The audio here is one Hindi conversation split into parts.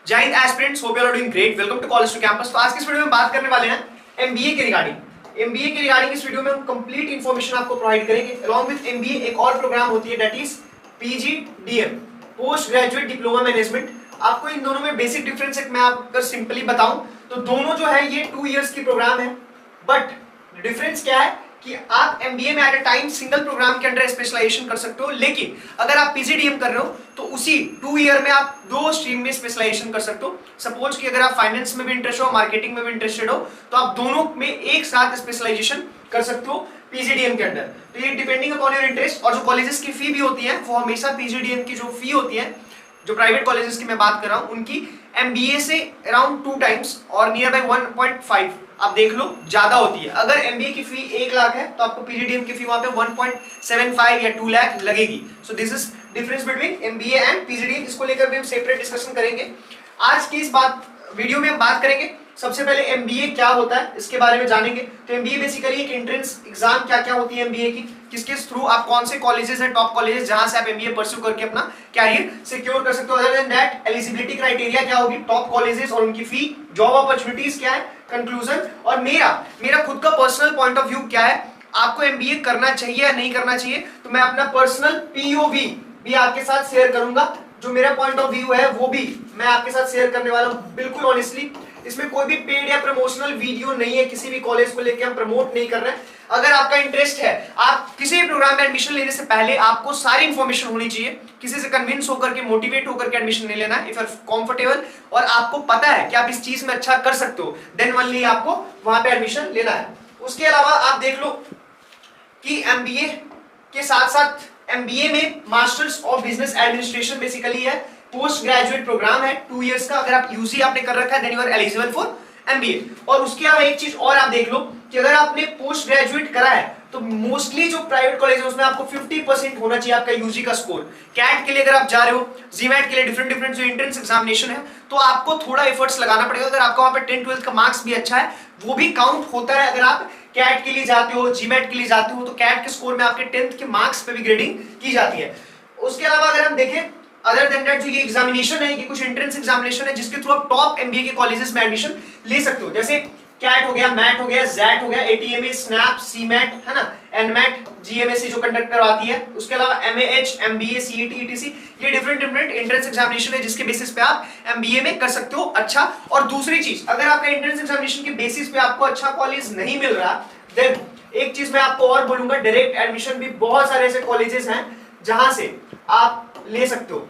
जय हिंद aspirants, hope you are doing great. Welcome to college to campus. तो आज की इस वीडियो में बात करने वाले हैं एमबीए के रिगार्डिंग। एमबीए के रिगार्डिंग इस वीडियो में हम कंप्लीट इंफॉर्मेशन आपको प्रोवाइड करेंगे। अलॉन्ग विद एमबीए एक और प्रोग्राम होती है, that is PGDM, post graduate diploma management. आपको इन दोनों में बेसिक डिफरेंस मैं अगर सिंपली बताऊं तो दोनों जो है ये 2 इयर्स की प्रोग्राम है, बट डिफरेंस क्या है कि आप एमबीए में at a time single program के अंडर स्पेशलाइजेशन कर सकते हो, लेकिन अगर आप पीजीडीएम कर रहे हो तो उसी 2 ईयर में आप 2 स्ट्रीम में स्पेशलाइजेशन कर सकते हो। सपोज कि अगर आप फाइनेंस में भी इंटरेस्ट हो, मार्केटिंग में भी इंटरेस्टेड हो, तो आप दोनों में एक साथ स्पेशलाइजेशन कर सकते हो पीजीडीएम के अंडर। तो ये डिपेंडिंग अपॉन योर इंटरेस्ट। और जो कॉलेजेस की फी भी होती है वो हमेशा पीजीडीएम की जो फी होती है, जो प्राइवेट कॉलेजेस की मैं बात कर रहा हूं, उनकी एमबीए से अराउंड 2 टाइम्स और नियर बाय 1.5 आप देख लो ज्यादा होती है। अगर एमबीए की फी 1 लाख है तो आपको पीजीडीएम की फी वहां पे 1.75 या 2 लाख लगेगी। So this is difference between MBA and PGDM. इसको लेकर भी हम सेपरेट डिस्कशन करेंगे। आज की इस वीडियो में हम बात करेंगे सबसे पहले एमबीए क्या होता है इसके बारे में जानेंगे। तो एमबीए बेसिकली एक एंट्रेंस एग्जाम क्या क्या होती है एमबीए की, किसके थ्रू आप कौन से कॉलेजेस हैं टॉप कॉलेजेस जहां से आप एमबीए परस्यू करके अपना कैरियर सिक्योर कर सकते हो। Other than that eligibility criteria क्या होगी, टॉप कॉलेजेस और उनकी फी, जॉब अपॉर्चुनिटीज क्या है, कंक्लूजन, और मेरा खुद का पर्सनल पॉइंट ऑफ व्यू क्या है, आपको एमबीए करना चाहिए या नहीं करना चाहिए। तो मैं अपना पर्सनल पीओवी भी आपके साथ शेयर करूंगा। जो मेरा पॉइंट ऑफ व्यू है वो भी मैं आपके साथ शेयर करने वाला हूं बिल्कुल ऑनेस्टली। इसमें कोई भी पेड या प्रमोशनल वीडियो नहीं है, किसी भी कॉलेज को लेकर हम प्रमोट नहीं कर रहे हैं। अगर आपका इंटरेस्ट है, आप किसी भी प्रोग्राम में एडमिशन लेने से पहले आपको सारी इंफॉर्मेशन होनी चाहिए। किसी से कन्विंस होकर के, मोटिवेट होकर के एडमिशन नहीं लेना है। इफ यू आर कंफर्टेबल और आपको पता है कि आप इस चीज में अच्छा कर सकते हो, देन ओनली आपको वहां पे एडमिशन लेना है। उसके अलावा आप देख लो कि एमबीए के साथ साथ एमबीए में masters of business administration basically है, पोस्ट ग्रेजुएट प्रोग्राम है 2 इयर्स का। अगर आप यूजी आपने कर रखा है then you are eligible for MBA. और उसके अलावा एक चीज और आप देख लो कि अगर आपने पोस्ट ग्रेजुएट करा है तो मोस्टली जो प्राइवेट कॉलेज है उसमें आपको 50% होना चाहिए आपका यूजी का स्कोर। कैट के लिए अगर आप जा रहे हो, जीमैट के लिए डिफरेंट जो एंट्रेंस एग्जामिनेशन है, तो आपको थोड़ा एफर्ट्स लगाना पड़ेगा। अगर आपका वहां पे 10-12 का मार्क्स भी अच्छा है वो भी काउंट होता है। अगर आप कैट के लिए जाते हो, जीमैट के लिए जाते हो, तो कैट के स्कोर में आपके 10th के मार्क्स पे भी ग्रेडिंग की जाती है। उसके अलावा अगर हम देखें अदर देन दैट, जो ये एग्जामिनेशन है, ये कुछ एंट्रेंस एग्जामिनेशन है जिसके थ्रू आप टॉप एमबीए के कॉलेजेस में एडमिशन ले सकते हो। जैसे कैट हो गया, मैट हो गया, जैट हो गया, एटीएमए, स्नैप, सीमैट है ना, एनमैट, जीएमएससी जो कंडक्ट करवाती है। उसके अलावा एमएएच, एमबीए, सीईटी, ईटीसी, ये डिफरेंट एंट्रेंस एग्जामिनेशन है जिसके बेसिस पे आप एमबीए में कर सकते हो अच्छा। और दूसरी चीज, अगर आपका एंट्रेंस एग्जामिनेशन के बेसिस पे आपको अच्छा कॉलेज नहीं मिल रहा, देन एक चीज मैं आपको और बोलूंगा, डायरेक्ट एडमिशन भी बहुत सारे ऐसे कॉलेजेस हैं जहां से आप ले सकते हो।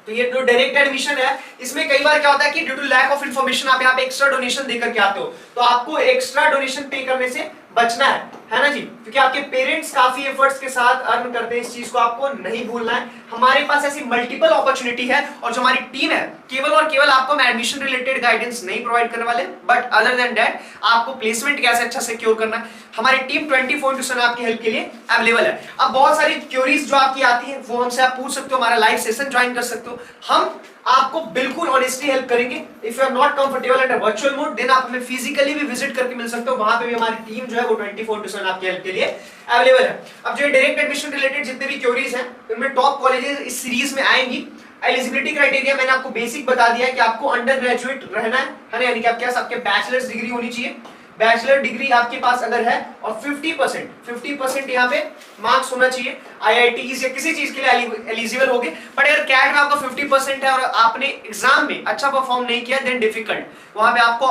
तो ये जो डायरेक्ट एडमिशन है इसमें कई बार क्या होता है कि due to lack of information आप यहाँ पे एक्स्ट्रा डोनेशन देकर के आते हो, तो आपको एक्स्ट्रा डोनेशन पे करने से बचना है ना जी, क्योंकि आपके पेरेंट्स काफी एफर्ट्स के साथ अर्न करते हैं। इस चीज को आपको नहीं भूलना है। हमारे पास ऐसी मल्टीपल अपॉर्चुनिटी है और जो हमारी टीम है केवल और केवल आपको एडमिशन रिलेटेड गाइडेंस नहीं प्रोवाइड करने वाले, बट अदर देन दैट आपको प्लेसमेंट कैसे अच्छा सिक्योर करना है, हमारी टीम 24/7 आपकी हेल्प के लिए अवेलेबल है। अब बहुत सारी क्वेरीज जो आपकी आती है वो हमसे आप पूछ सकते हो, हमारा लाइव सेशन ज्वाइन कर सकते हो। हम आपको बिल्कुल ऑनेस्टली हेल्प करेंगे। If you are not comfortable at a virtual mode, then आप हमें फिजिकली भी विजिट करके मिल सकते हो। वहां पे भी हमारी टीम जो है वो 24/7 आपकी हेल्प के लिए अवेलेबल है। अब जो डायरेक्ट एडमिशन रिलेटेड जितने भी क्वेरीज हैं उनमें टॉप कॉलेजेस इस सीरीज में आएंगी। एलिजिबिलिटी क्राइटेरिया मैंने आपको बेसिक बता दिया है कि आपको अंडर ग्रेजुएट रहना है ना, यानी कि आपके बैचलर्स डिग्री होनी चाहिए। बैचलर डिग्री आपके पास अगर है और 50% यहाँ पे मार्क्स होना चाहिए, आईआईटीज या किसी चीज के लिए एलिजिबल होगे। बट अगर कैट में आपका 50% है और आपने एग्जाम में अच्छा परफॉर्म नहीं किया, देन डिफिकल्ट, वहां पे आपको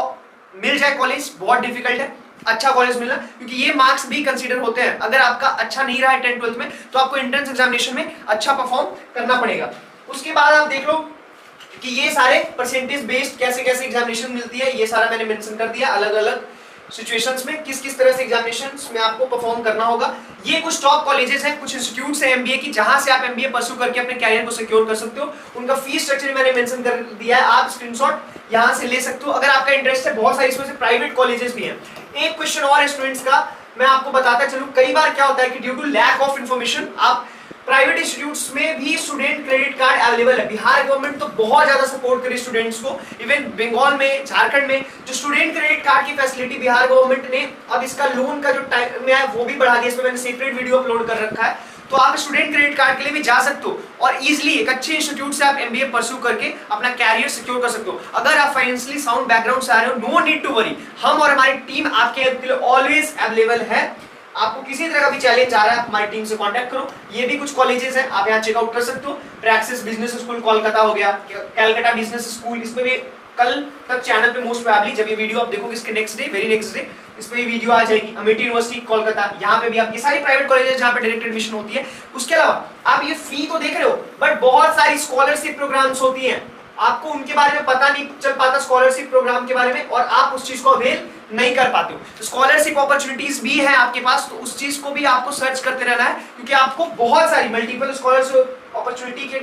मिल जाए कॉलेज बहुत डिफिकल्ट है अच्छा कॉलेज मिलना, क्योंकि ये मार्क्स भी कंसीडर होते हैं। अगर आपका अच्छा नहीं रहा है 10th-12th में तो आपको एंट्रेंस एग्जामिनेशन में अच्छा परफॉर्म करना पड़ेगा। उसके बाद आप देख लो कि ये सारे परसेंटेज बेस्ड कैसे कैसे एग्जामिनेशन मिलती है, ये सारा मैंने मेंशन कर दिया। अलग अलग सिचुएशंस में किस किस तरह से एग्जामिनेशंस में आपको परफॉर्म करना होगा। ये कुछ टॉप कॉलेजेस हैं, कुछ इंस्टीट्यूट्स हैं एमबीए की जहां से आप एमबीए परस्यू करके अपने कैरियर को सिक्योर कर सकते हो। उनका फीस स्ट्रक्चर मैंने मेंशन कर दिया है, आप स्क्रीनशॉट यहां से ले सकते हो अगर आपका इंटरेस्ट है। बहुत सारे इसमें से प्राइवेट कॉलेजेस भी हैं। एक क्वेश्चन और स्टूडेंट्स का मैं आपको बताता चलूं, कई बार क्या होता है कि due to lack of information आप प्राइवेट इंस्टीट्यूट्स में भी स्टूडेंट क्रेडिट कार्ड अवेलेबल है। बिहार गवर्नमेंट तो बहुत ज्यादा सपोर्ट करे स्टूडेंट्स को, इवन बंगाल में, झारखंड में जो स्टूडेंट क्रेडिट कार्ड की फैसिलिटी बिहार गवर्नमेंट ने अब इसका लोन का जो टाइम है वो भी बढ़ा दिया। इसमें मैंने सेपरेट वीडियो अपलोड कर रखा है। तो आप स्टूडेंट क्रेडिट कार्ड के लिए भी जा सकते हो और इजीली एक अच्छे इंस्टीट्यूट से आप एमबीए परस्यू करके अपना कैरियर सिक्योर कर सकते हो। अगर आप फाइनेंशियली साउंड बैकग्राउंड से आ रहे हो, नो नीड टू वरी, हम और हमारी टीम आपके हेल्प के लिए ऑलवेज अवेलेबल है। आपको किसी तरह का भी चैलेंज आ रहा है, आप हमारी टीम से कांटेक्ट करो। ये भी कुछ कॉलेजेस हैं, आप यहाँ चेकआउट कर सकते हो। प्रैक्सिस बिजनेस स्कूल कोलकाता हो गया, कैलकाटा बिजनेस स्कूल, इसमें भी कल तक चैनल पे मोस्ट प्रोबेबली जब ये वीडियो आप देखोगे इसके next day, very next day इस पे वीडियो आ जाएगी। अमेठी यूनिवर्सिटी कोलकाता, यहाँ पे भी आप, ये सारी प्राइवेट कॉलेजेस जहाँ पे डायरेक्ट एडमिशन होती है। उसके अलावा आप ये फी तो देख रहे हो, बट बहुत सारी स्कॉलरशिप प्रोग्राम्स होती हैं, आपको उनके बारे में पता नहीं चल पाता, स्कॉलरशिप प्रोग्राम के बारे में, और आप उस चीज को अवेल नहीं कर पाते हो। तो स्कॉलरशिप अपॉर्चुनिटीज भी है आपके पास, तो उस चीज को भी आपको सर्च करते रहना है, क्योंकि आपको बहुत सारी मल्टीपल स्कॉलरशिप अपॉर्चुनिटी के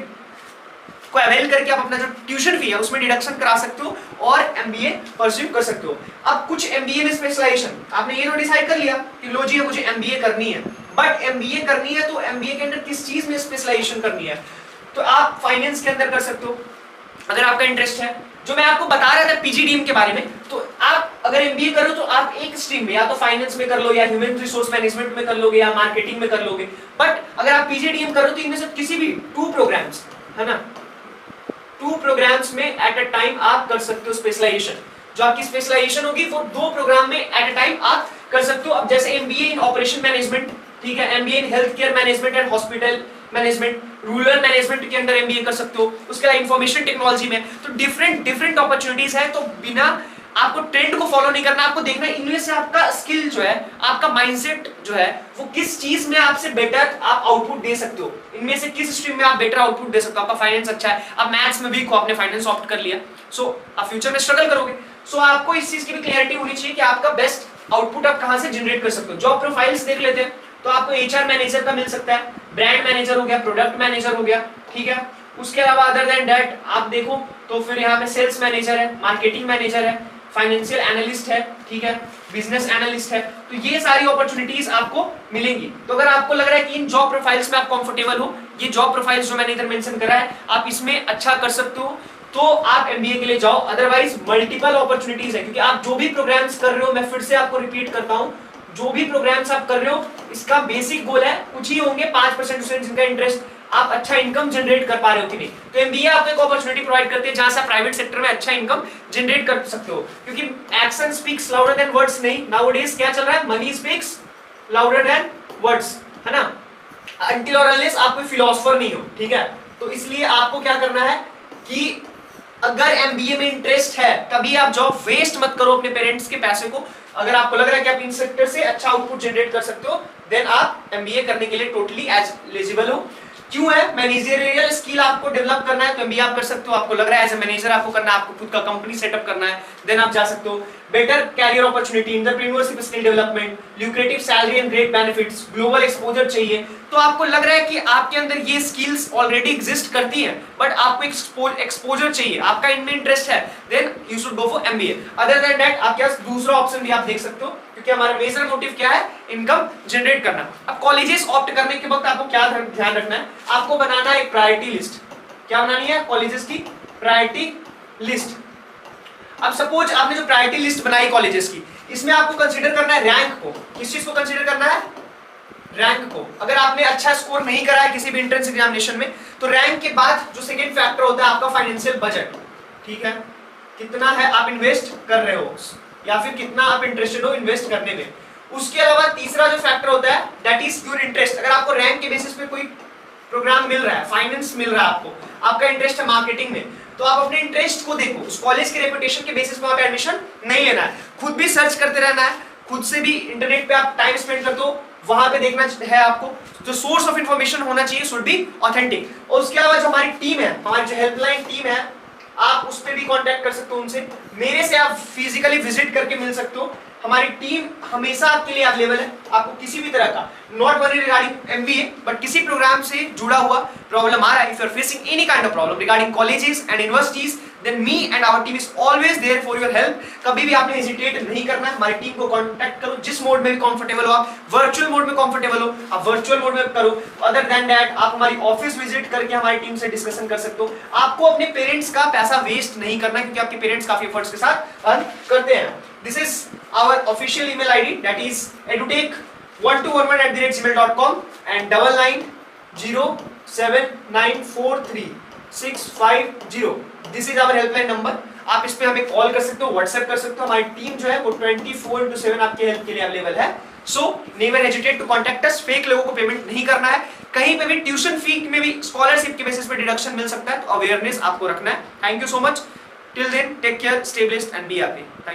को अवेल करके आप अपना जो ट्यूशन फी है उसमें डिडक्शन करा सकते हो और एमबीए परस्यू कर सकते हो। अब कुछ एमबीए में स्पेशलाइजेशन, आपने ये तो डिसाइड कर लिया कि लो जी मुझे एमबीए करनी है, बट एमबीए करनी है तो एमबीए के अंदर किस चीज में स्पेशलाइजेशन करनी है, तो आप फाइनेंस के अंदर कर सकते हो अगर आपका इंटरेस्ट है। जो मैं आपको बता रहा था पीजीडीएम के बारे में, तो आप अगर एमबीए करो तो आप एक स्ट्रीम में या तो फाइनेंस में कर लो, या ह्यूमन रिसोर्स मैनेजमेंट में कर लोगे, या मार्केटिंग में कर लोगे। बट अगर आप पीजीडीएम करो तो इनमें से किसी भी 2 प्रोग्राम्स है ना, 2 प्रोग्राम्स में एट अ टाइम आप कर सकते हो स्पेशलाइजेशन। जो आपकी स्पेशलाइजेशन होगी वो 2 प्रोग्राम में एट अ टाइम आप कर सकते हो। अब जैसे एमबीए इन ऑपरेशन मैनेजमेंट, ठीक है, MBA in health care management and hospital management, rural management के अंदर एमबीए कर सकते हो। उसके अलावा इंफॉर्मेशन टेक्नोलॉजी में, तो डिफरेंट अपॉर्चुनिटीज है। तो बिना आपको ट्रेंड को फॉलो नहीं करना, आपको देखना है इनमें से आपका स्किल जो है, आपका माइंडसेट जो है, वो किस चीज में आपसे बेटर आप आउटपुट दे सकते हो, इनमें से किस स्ट्रीम में आप बेटर आउटपुट दे सकते हो। आपका फाइनेंस अच्छा है, आप मैथ्स में वीक हो, आपने फाइनेंस ऑप्ट कर लिया, सो आप फ्यूचर में स्ट्रगल करोगे। सो आपको इस चीज की भी क्लैरिटी होनी चाहिए कि आपका बेस्ट आउटपुट आप कहां से जनरेट कर सकते हो। जॉब प्रोफाइल्स देख लेते हैं, तो आपको एचआर मैनेजर का मिल सकता है, ब्रांड मैनेजर हो गया, प्रोडक्ट मैनेजर हो गया, ठीक है। उसके अलावा अदर देन दैट आप देखो तो फिर यहाँ पे सेल्स मैनेजर है, मार्केटिंग मैनेजर है, फाइनेंशियल एनालिस्ट है, ठीक है, बिजनेस एनालिस्ट है। तो ये सारी अपॉर्चुनिटीज आपको मिलेंगी। तो अगर आपको लग रहा है कि इन जॉब प्रोफाइल्स में आप कंफर्टेबल हो, ये जॉब प्रोफाइल्स जो मैंने इधर मेंशन करा है आप इसमें अच्छा कर सकते हो, तो आप एमबीए के लिए जाओ। अदरवाइज मल्टीपल अपॉर्चुनिटीज है, क्योंकि आप जो भी प्रोग्राम्स कर रहे हो, मैं फिर से आपको रिपीट करता हूं, जो भी प्रोग्राम्स आप कर रहे हो इसका बेसिक गोल है, कुछ ही होंगे 5% स्टूडेंट्स जिनका इंटरेस्ट, आप अच्छा इनकम जनरेट कर पा रहे हो कि नहीं। तो एमबीए आपको एक अपॉर्चुनिटी प्रोवाइड करती है जहां से प्राइवेट सेक्टर में अच्छा इनकम जनरेट कर सकते हो, क्योंकि action speaks louder than words नहीं, नाउअडेज क्या चल रहा है, money speaks louder than words, है ना, अनटिल और अनलेस आप कोई फिलोसोफर नहीं हो, ठीक है। तो इसलिए आपको क्या करना है कि अगर एमबीए में इंटरेस्ट है तभी आप जॉब वेस्ट मत करो अपने पेरेंट्स के पैसे को। अगर आपको लग रहा है कि आप इन सेक्टर से अच्छा आउटपुट जनरेट कर सकते हो, देन आप एमबीए करने के लिए टोटली एलिजिबल हो। क्यों है, मैनेजरियल स्किल आपको डेवलप करना है तो एमबीए आप कर सकते हो। आपको लग रहा है एज ए मैनेजर आपको करना है, आपको खुद का कंपनी सेटअप करना है, देन आप जा सकते हो। Better career opportunity, entrepreneurship skill development, lucrative salary and great benefits, global exposure चाहिए। तो आपको लग रहा है कि आपके अंदर ये स्किल्स ऑलरेडी एग्जिस्ट करती हैं, बट आपको एक्सपोजर चाहिए, आपका इनमें इंटरेस्ट है, then you should go for MBA. Other than that आपके पास दूसरा ऑप्शन भी आप देख सकते हो, क्योंकि हमारा मेजर मोटिव क्या है, इनकम जनरेट करना। अब कॉलेजेस ऑप्ट करने के वक्त आपको क्या ध्यान रखना है, आपको बनाना है एक प्रायोरिटी लिस्ट। क्या बनानी है, कॉलेजेस की प्रायोरिटी लिस्ट। अब सपोज आपने जो प्रायोरिटी लिस्ट बनाई कॉलेजेस की, इसमें आपको कंसीडर करना है रैंक को। किस चीज को कंसीडर करना है, रैंक को। अगर आपने अच्छा स्कोर नहीं करा है किसी भी एंट्रेंस एग्जामिनेशन में, तो रैंक के बाद जो सेकंड फैक्टर होता है आपका फाइनेंशियल बजट, ठीक है, कितना है आप इन्वेस्ट कर रहे हो या फिर कितना आप इंटरेस्टेड हो इन्वेस्ट करने में। उसके अलावा तीसरा जो फैक्टर होता है दैट इज योर इंटरेस्ट। अगर आपको रैंक के बेसिस पे कोई प्रोग्राम मिल रहा है, फाइनेंस मिल रहा है आपको, आपका इंटरेस्ट है मार्केटिंग में, तो आप अपने इंटरेस्ट को देखो, उस कॉलेज के रेपुटेशन के बेसिस पे आप एडमिशन नहीं लेना है, खुद भी सर्च करते रहना है, खुद से भी इंटरनेट पे आप टाइम स्पेंड करते हो, वहां पे देखना है आपको। जो सोर्स ऑफ इंफॉर्मेशन होना चाहिए शुड बी ऑथेंटिक। और उसके अलावा जो हमारी टीम है, हमारी जो हेल्पलाइन टीम है, आप उस पर भी कांटेक्ट कर सकते हो उनसे, मेरे से आप फिजिकली विजिट करके मिल सकते हो। हमारी टीम हमेशा आपके लिए अवेलेबल है। आपको किसी भी तरह का, not only regarding MBA, but किसी प्रोग्राम से जुड़ा हुआ प्रॉब्लम आ रहा है, if you are facing any kind of problem regarding colleges and universities, then me and our team is always there for your help. कभी भी आपने हेजिटेट नहीं करना है, हमारी टीम को कांटेक्ट करो। जिस मोड में भी कंफर्टेबल हो, आप वर्चुअल मोड में कंफर्टेबल हो, आप वर्चुअल मोड में करो। अदर देन दैट आप हमारी ऑफिस विजिट करके हमारी टीम से डिस्कशन कर सकते हो। आपको अपने पेरेंट्स का पैसा वेस्ट नहीं करना, क्योंकि आपके पेरेंट्स काफी एफर्ट्स के साथ अर्न करते हैं। This is our official email ID, that is edutech1211@gmail.com and 99 0794365 this is our helpline number. आप इस पे हमें कॉल कर सकते हो, व्हाट्सएप कर सकते हो। हमारी टीम जो है वो 24/7 आपके हेल्प के लिए अवेलेबल है। So never hesitate to contact us. Fake लोगों को पेमेंट नहीं करना है। कहीं पे भी ट्यूशन फी में भी स्कॉलरशिप के बेसिस पे डिडक्शन मिल सकता है, तो अवेयरनेस आपको रखना है। Thank you so much. Till then take care, stay blessed and be happy. Thank you.